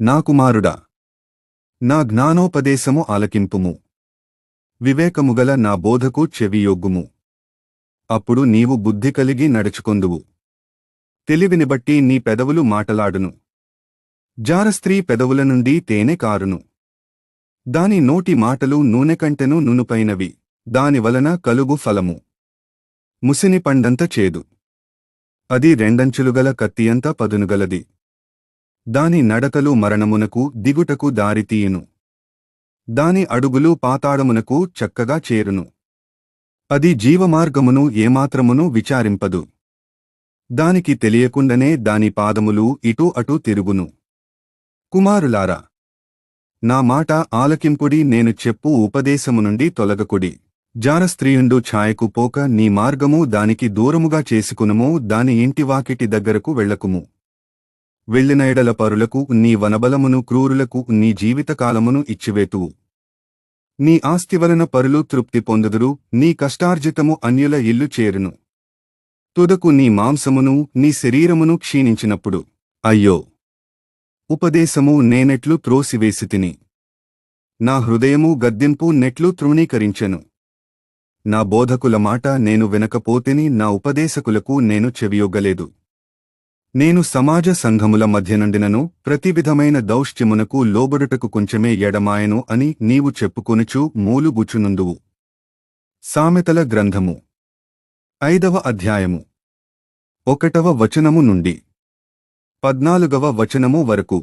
నా కుమారుడా, నా జ్ఞానోపదేశము ఆలకింపుము. వివేకముగల నా బోధకు చెవియొగ్గుము. అప్పుడు నీవు బుద్ధి కలిగి నడుచుకొందువు. తెలివిని బట్టి నీ పెదవులు మాటలాడును. జారస్త్రీ పెదవుల నుండి తేనె కారును. దాని నోటి మాటలు నూనె కంటెను నునుపైనవి. దానివలన కలుగు ఫలము ముసిని పండంత చేదు. అది రెండంచులుగల కత్తియంత పదునుగలది. దాని నడకలు మరణమునకు దిగుటకు దారితీయును. దాని అడుగులు పాతాళమునకు చక్కగా చేరును. అది జీవమార్గమును ఏమాత్రమును విచారింపదు. దానికి తెలియకుండనే దాని పాదములు ఇటూ అటూ తిరుగును. కుమారులారా, నా మాట ఆలకింపుడి. నేను చెప్పు ఉపదేశము నుండి తొలగకుడి. జారస్త్రీయుండు ఛాయకు పోక నీ మార్గము దానికి దూరముగా చేసుకునుము. దాని ఇంటివాకిటి దగ్గరకు వెళ్ళకుము. వెళ్ళిన ఎడల పరులకు నీ వనబలమును, క్రూరులకు నీ జీవితకాలమును ఇచ్చివేతువు. నీ ఆస్తి వలన పరులు తృప్తి పొందుదురు. నీ కష్టార్జితము అన్యుల ఇల్లు చేరును. తుదకు నీ మాంసమును, నీ శరీరమును క్షీణించినప్పుడు అయ్యో, ఉపదేశము నేనెట్లు త్రోసివేసితిని. నా హృదయము గద్దింపు నెట్లు తృణీకరించెను. నా బోధకుల మాట నేను వినకపోతేని, నా ఉపదేశకులకు నేను చెవియొగ్గలేదు. నేను సమాజ సంఘముల మధ్యనుండినను ప్రతి విధమైన దౌష్ట్యమునకు లోబడుటకు కొంచెమే ఎడమాయను అని నీవు చెప్పుకొనుచు మూలుగుచునుందువు. సామెతల గ్రంథము 5వ అధ్యాయము 1వ వచనము నుండి 14వ వచనము వరకు.